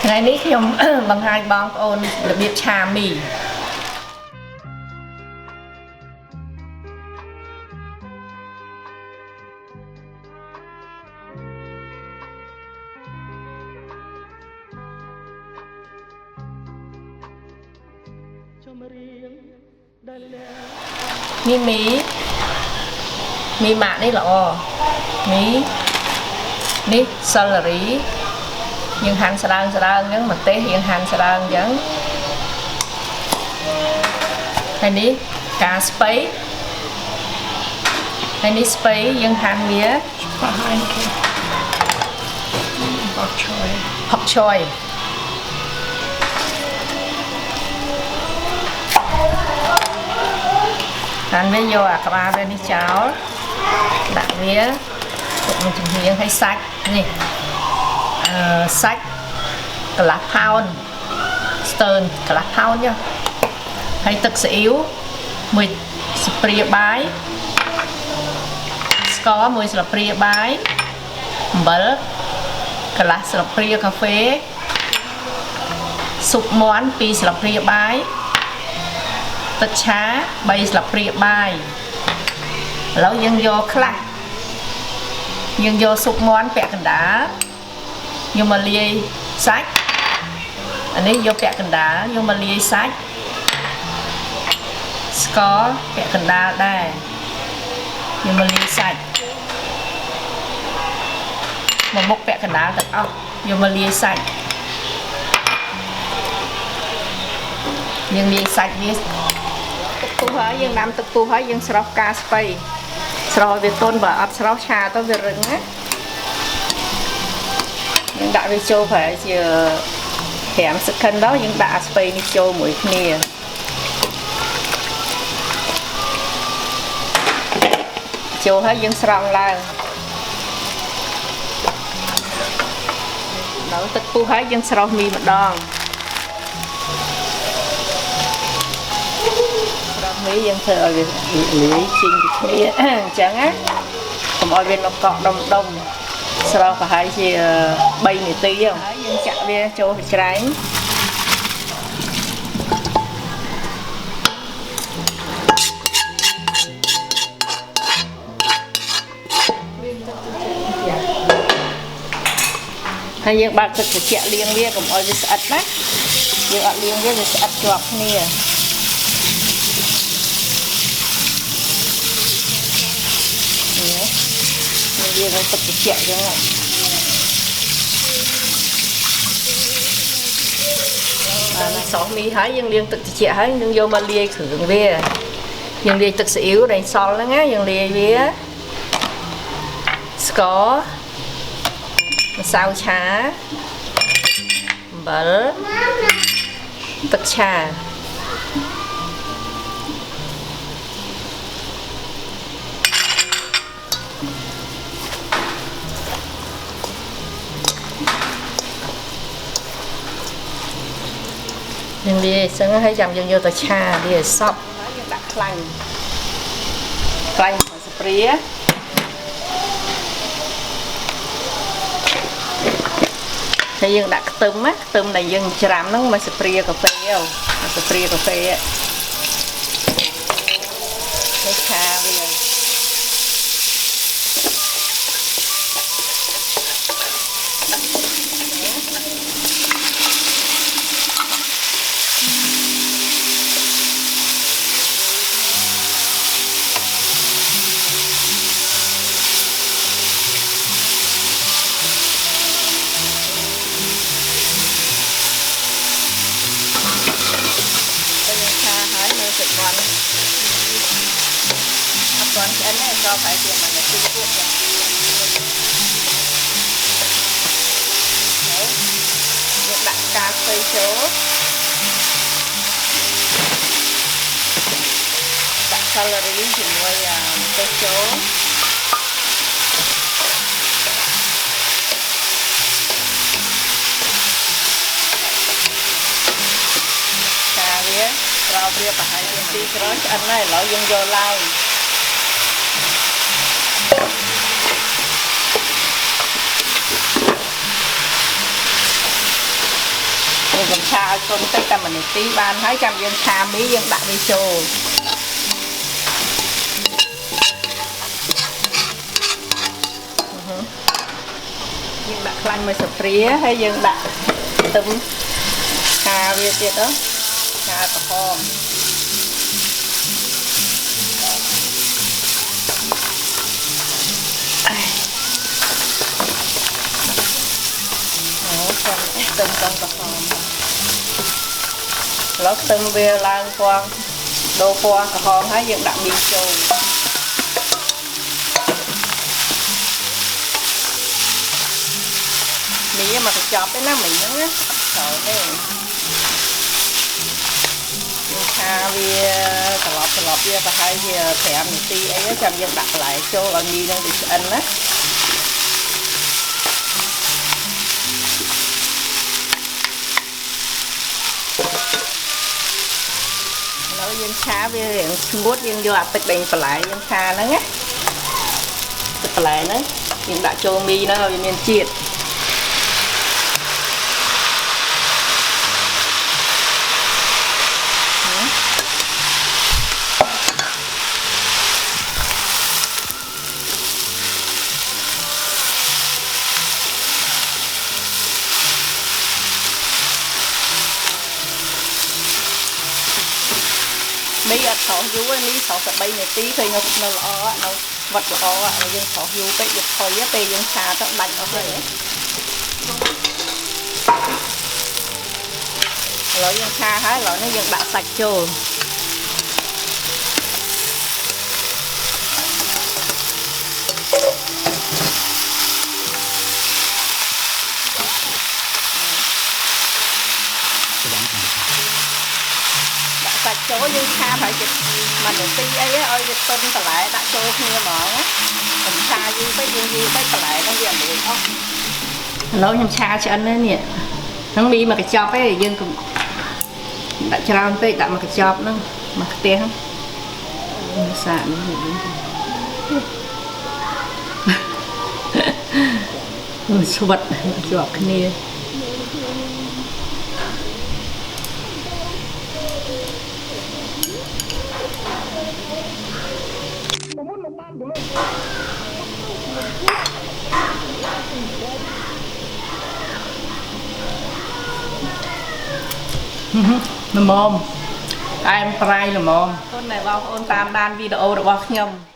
ngày níខ្ញុំbằng haiបងប្អូនរបៀបឆាមីមីម៉ាក់នេះល្អមីនេះសាឡារីយើងហាន់ស្ដើងអញ្ចឹងម្ទេសយើងហាន់ស្ដើងអញ្ចឹងហើយនេះកាស្ពៃហើយនេះស្ពៃយើងហាន់វាប្រហែលគេផកឆយហាន់វាយកអាក្បាលវានេះចោលដាក់វាទុកមួយចំហៀងឲ្យសាច់នេះសាច់កន្លះផោនស្ទើរកន្លះផោនចុះហើយទឹកស៊ីអ៊ីវមួយស្លាបព្រាបាយស្ករមួយស្លាបព្រាបាយអំបិលកន្លះស្លាបព្រាកាហ្វេស៊ុបមាន់2ស្លាបព្រាបាយទឹកឆា3ស្លាបព្រាបាយឥឡូវយើងយកខ្លះយើងយកស៊ុបមាន់ពាក់កណ្ដាលយកមកលាយសាច់អានេះយកពាក់កណ្ដាលយកមកលាយសាច់ស្ករពាក់កណ្ដាលដែរយកមកលាយសាច់មកមុខពាក់កណ្ដាលទាំងអស់យកមកលាយសាច់យើងលាយសាច់វាទឹកពុះហើយយើងដាំទឹកពុះហើយយើងស្រោះកាស្ពៃស្រោះវាទន់បើអត់ស្រោះឆាទៅវារឹងណាយើងដាក់វាចូលប្រហែលជា5 second ដល់យើងដាក់អាស្ពៃនេះចូលមួយគ្នាចូលហើយយើងស្រង់ឡើងដល់ទឹកពុះហើយយើងស្រោះមីម្ដងស្រោះមីយើងធ្វើឲ្យវាលាយជីងពីគ្នាអញ្ចឹងណាកុំឲ្យវានៅកក់ដុំស្រោះប្រហែលជា3នាទីហើយយើងចាក់វាចូលពីច្រែងហើយយើងបើកទឹកត្រជាក់លាងវាកុំឲ្យវាស្អិតណាយើងអត់លាងវាស្អិតជាប់គ្នាវានឹងទឹកត្រជាក់អញ្ចឹងបានសោះមីហើយយើងលាងទឹកត្រជាក់ហើយយើងយកមកលាយគ្រឿងវាយើងលាយទឹកស៊ីអ៊ីវដែលសល់ហ្នឹងណាយើងលាយវាស្ករម្សៅឆាអំបិលទឹកឆាយើងលាយសឹងហើយចាំយើងយកទៅឆាវាឲ្យសព្វហើយយើងដាក់ខ្លាញ់មួយស្លាបព្រាហើយយើងដាក់ខ្ទឹមណាខ្ទឹមដែលយើងច្រាំហ្នឹងមួយស្លាបព្រាកាហ្វេមួយស្លាបព្រាកាហ្វេហើយឆាវាទឹកមាន់អត់ទាន់ឆ្អិនទេក៏ប្រហែលជា1នាទីទៀតយើងដាក់កាស្ពៃចូលដាក់សាឡារីជាមួយម្ទេសចូលឆាវាក្រោបវាប្រហែលជា2ក្រោយឆ្អិនហើយឥឡូវយើងយកឡើង យើងកំឆាឲ្យកូនតិចតែ1នាទីបានហើយចាំយើងឆាមីយើងដាក់វាចូលយើងដាក់ខ្លាញ់មួយស្លាបព្រាហើយយើងដាក់ខ្ទឹមឆាវាទៀតទៅឆាក្រហមខ្ទឹមកំក្រហមឡូវខ្ទឹមវាឡើងពណ៌ដូរពណ៌ក្រហមហើយយើងដាក់មីចូលមីមកកញ្ចប់ទេណាមីហ្នឹងណាត្រូវទេយើងឆាវាត្រឡប់វាប្រហែលជា5នាទីអីចាំយើងដាក់បន្លែចូលឲ្យមីហ្នឹងវាឆ្អិនណាយើងឆាវារៀងស្ងួតយើងយកអាទឹកដេញបន្លែយើងឆាហ្នឹងណាទឹកបន្លែហ្នឹងយើងដាក់ចូលមីហ្នឹងឲ្យវាមានជាតិមីអត់ស្រស់យូរទេមីស្រស់តែ3នាទីឃើញនៅល្អនៅវត្តល្អយើងស្រស់យូរពេកវាផុយពេលយើងឆាទៅដាច់អស់ហើយឥឡូវយើងឆាហើយឥឡូវនេះយើងដាក់សាច់ចូលសាច់ចូលយើងឆាប្រហែលជា1នាទីអីឲ្យវាទុនបន្លែដាក់ចូលគ្នាហ្មងកុំឆាយូរពេកយើងយូរពេកបន្លែហ្នឹងវាអត់លួចអស់ឥឡូវខ្ញុំឆាឆ្អិននេះហ្នឹងមីមកកញ្ចប់ឯងយើងដាក់ច្រើនពេកដាក់មកកញ្ចប់ហ្នឹងមកខ្ទះហ្នឹងសាកនេះស្វិតជាប់គ្នាល្មមអែមប្រៃល្មមបងប្អូនតាមដានវីដេអូរបស់ខ្ញុំ